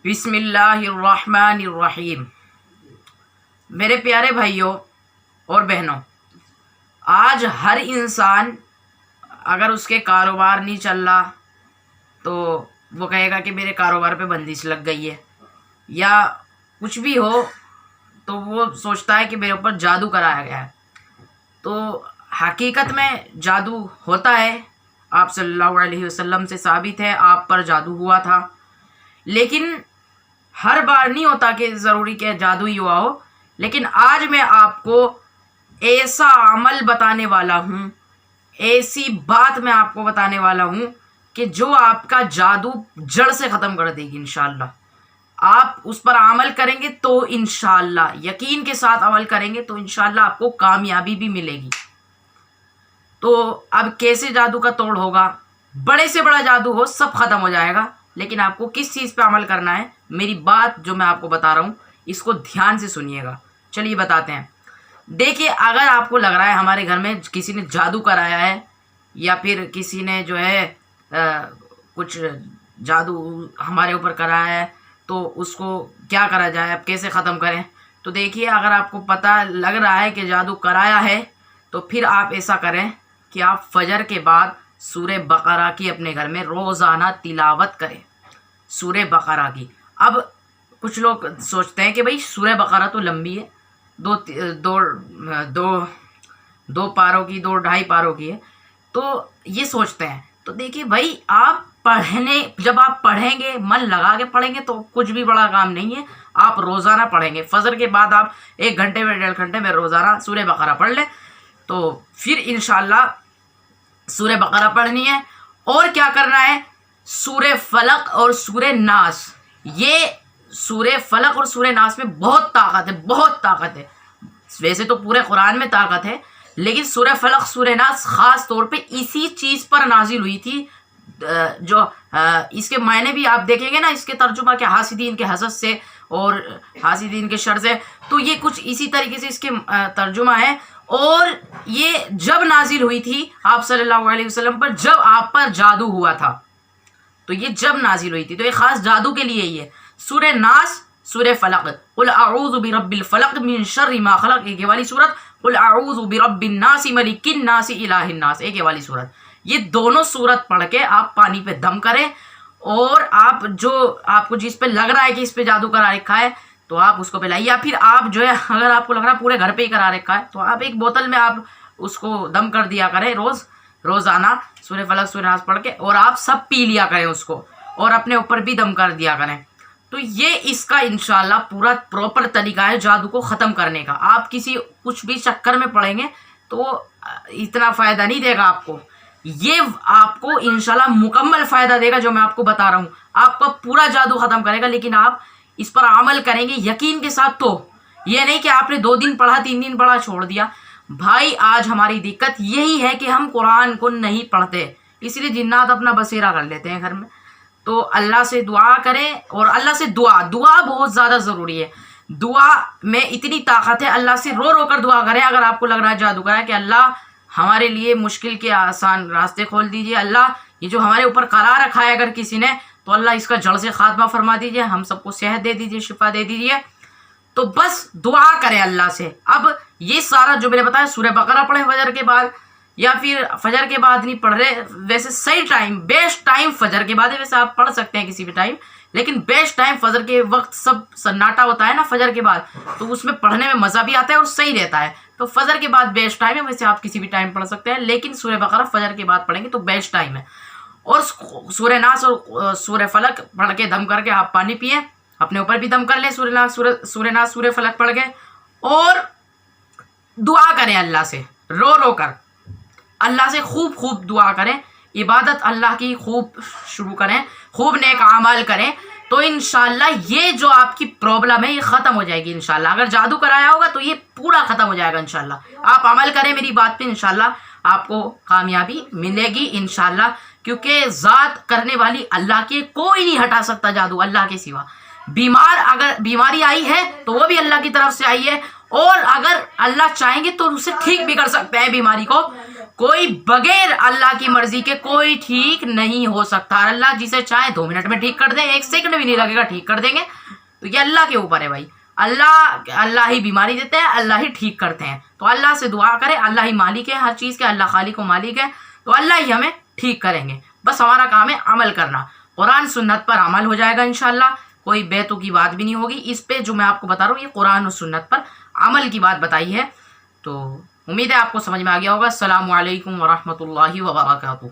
بسم اللہ الرحمن الرحیم۔ میرے پیارے بھائیوں اور بہنوں، آج ہر انسان اگر اس کے کاروبار نہیں چل رہا تو وہ کہے گا کہ میرے کاروبار پہ بندش لگ گئی ہے، یا کچھ بھی ہو تو وہ سوچتا ہے کہ میرے اوپر جادو کرایا گیا ہے۔ تو حقیقت میں جادو ہوتا ہے، آپ صلی اللہ علیہ وسلم سے ثابت ہے آپ پر جادو ہوا تھا، لیکن ہر بار نہیں ہوتا کہ ضروری کہ جادو ہی ہوا ہو۔ لیکن آج میں آپ کو ایسا عمل بتانے والا ہوں، ایسی بات میں آپ کو بتانے والا ہوں کہ جو آپ کا جادو جڑ سے ختم کر دے گی انشاءاللہ۔ آپ اس پر عمل کریں گے تو انشاءاللہ، یقین کے ساتھ عمل کریں گے تو انشاءاللہ آپ کو کامیابی بھی ملے گی۔ تو اب کیسے جادو کا توڑ ہوگا؟ بڑے سے بڑا جادو ہو سب ختم ہو جائے گا، لیکن آپ کو کس چیز پہ عمل کرنا ہے؟ میری بات جو میں آپ کو بتا رہا ہوں اس کو دھیان سے سنیے گا۔ چلیے بتاتے ہیں۔ دیکھیے، اگر آپ کو لگ رہا ہے ہمارے گھر میں کسی نے جادو کرایا ہے، یا پھر کسی نے جو ہے کچھ جادو ہمارے اوپر کرایا ہے، تو اس کو کیا کرا جائے، اب کیسے ختم کریں؟ تو دیکھیے، اگر آپ کو پتہ لگ رہا ہے کہ جادو کرایا ہے تو پھر آپ ایسا کریں کہ آپ فجر کے بعد سورہ بقرہ کی اپنے گھر میں روزانہ تلاوت کریں، سورہ بقرہ کی۔ اب کچھ لوگ سوچتے ہیں کہ بھائی سورہ بقرہ تو لمبی ہے، دو پاروں کی، 2-2.5 پاروں کی ہے، تو یہ سوچتے ہیں۔ تو دیکھیے بھائی، جب آپ پڑھیں گے، من لگا کے پڑھیں گے تو کچھ بھی بڑا کام نہیں ہے۔ آپ روزانہ پڑھیں گے، فجر کے بعد آپ 1 گھنٹے میں 1.5 گھنٹے میں روزانہ سورہ بقرہ پڑھ لیں، تو پھر انشاءاللہ سورہ بقرہ پڑھنی ہے۔ اور کیا کرنا ہے؟ سورہ فلق اور سورہ ناس۔ یہ سورہ فلق اور سورہ ناس میں بہت طاقت ہے، بہت طاقت ہے۔ ویسے تو پورے قرآن میں طاقت ہے، لیکن سورہ فلق سورہ ناس خاص طور پہ اسی چیز پر نازل ہوئی تھی۔ جو اس کے معنی بھی آپ دیکھیں گے نا، اس کے ترجمہ کے حاسدین کے حسد سے اور حاسدین کے شر سے، تو یہ کچھ اسی طریقے سے اس کے ترجمہ ہے۔ اور یہ جب نازل ہوئی تھی آپ صلی اللہ علیہ وسلم پر، جب آپ پر جادو ہوا تھا، تو یہ جب نازل ہوئی تھی، تو یہ خاص جادو کے لیے ہی ہے۔ سورہ ناس، سورہ فلق، قل اعوذ برب الفلق من شر ما خلق، ایک یہ والی صورت، قل اعوذ برب الناس ملک الناس الہ الناس، ایک یہ والی صورت۔ یہ دونوں صورت پڑھ کے آپ پانی پہ دم کریں، اور آپ کو جس پہ لگ رہا ہے کہ اس پہ جادو کرا رکھا ہے تو آپ اس کو پلائیے، یا پھر آپ جو ہے اگر آپ کو لگ رہا ہے پورے گھر پہ ہی کرا رکھا ہے تو آپ ایک بوتل میں آپ اس کو دم کر دیا کریں روزانہ سورہ فلق سورہ ناس پڑھ کے، اور آپ سب پی لیا کریں اس کو، اور اپنے اوپر بھی دم کر دیا کریں۔ تو یہ اس کا انشاءاللہ پورا پراپر طریقہ ہے جادو کو ختم کرنے کا۔ آپ کچھ بھی چکر میں پڑیں گے تو وہ اتنا فائدہ نہیں دے گا آپ کو، یہ آپ کو انشاءاللہ مکمل فائدہ دے گا جو میں آپ کو بتا رہا ہوں۔ آپ کا پورا جادو ختم کرے گا، لیکن آپ اس پر عمل کریں گے یقین کے ساتھ۔ تو یہ نہیں کہ آپ نے 2 دن پڑھا، 3 دن پڑھا، چھوڑ دیا۔ بھائی، آج ہماری دقت یہی ہے کہ ہم قرآن کو نہیں پڑھتے، اس لیے جنات اپنا بسیرا کر لیتے ہیں گھر میں۔ تو اللہ سے دعا کریں، اور اللہ سے دعا بہت زیادہ ضروری ہے۔ دعا میں اتنی طاقت ہے، اللہ سے رو رو کر دعا کریں۔ اگر آپ کو لگ رہا ہے جادو کا ہے کہ اللہ ہمارے لیے مشکل کے آسان راستے کھول دیجئے، اللہ یہ جو ہمارے اوپر قرار رکھا ہے اگر کسی نے، تو اللہ اس کا جڑ سے خاتمہ فرما دیجئے، ہم سب کو صحت دے دیجئے، شفا دے دیجئے۔ تو بس دعا کریں اللہ سے۔ اب یہ سارا جو میں نے بتایا، سورہ بقرہ پڑھیں فجر کے بعد، یا پھر فجر کے بعد نہیں پڑھ رہے، ویسے صحیح ٹائم، بیسٹ ٹائم فجر کے بعد ہے۔ ویسے آپ پڑھ سکتے ہیں کسی بھی ٹائم، لیکن بیسٹ ٹائم فجر کے وقت، سب سناٹا ہوتا ہے نا فجر کے بعد، تو اس میں پڑھنے میں مزہ بھی آتا ہے اور صحیح رہتا ہے۔ تو فجر کے بعد بیسٹ ٹائم ہے، ویسے آپ کسی بھی ٹائم پڑھ سکتے ہیں، لیکن سورہ بقرہ فجر کے بعد پڑھیں گے تو بیسٹ ٹائم ہے۔ اور سورہ ناس اور سورہ فلق پڑھ کے دم کر کے آپ پانی پئیں، اپنے اوپر بھی دم کر لیں سورہ ناس سورہ فلق پڑھ کے، اور دعا کریں اللہ سے رو رو کر، اللہ سے خوب خوب دعا کریں، عبادت اللہ کی خوب شروع کریں، خوب نیک اعمال کریں، تو انشاءاللہ یہ جو آپ کی پرابلم ہے یہ ختم ہو جائے گی انشاءاللہ۔ اگر جادو کرایا ہوگا تو یہ پورا ختم ہو جائے گا انشاءاللہ۔ آپ عمل کریں میری بات پہ، انشاءاللہ آپ کو کامیابی ملے گی انشاءاللہ، کیونکہ ذات کرنے والی اللہ کی، کوئی نہیں ہٹا سکتا جادو اللہ کے سوا۔ اگر بیماری آئی ہے تو وہ بھی اللہ کی طرف سے آئی ہے، اور اگر اللہ چاہیں گے تو اسے ٹھیک بھی کر سکتے ہیں بیماری کو۔ کوئی بغیر اللہ کی مرضی کے کوئی ٹھیک نہیں ہو سکتا. اللہ جسے چاہے 2 منٹ میں ٹھیک کر دیں, 1 سیکنڈ بھی نہیں لگے گا ٹھیک کر دیں گے. تو یہ اللہ کے اوپر ہے بھائی. اللہ ہی بیماری دیتے ہیں, اللہ ہی ٹھیک کرتے ہیں. تو اللہ سے دعا کرے, اللہ ہی مالک ہے ہر چیز کے, اللہ خالق و مالک ہے, تو اللہ ہی ہمیں ٹھیک کریں گے. بس ہمارا کام ہے عمل کرنا. قرآن سنت پر عمل ہو جائے گا انشاءاللہ, کوئی بیتوں کی بات بھی نہیں ہوگی. اس پہ جو میں آپ کو بتا رہا ہوں یہ قرآن و سنت پر عمل کی بات بتائی ہے. تو امید ہے آپ کو سمجھ میں آ گیا ہوگا. السلام علیکم ورحمۃ اللہ وبرکاتہ.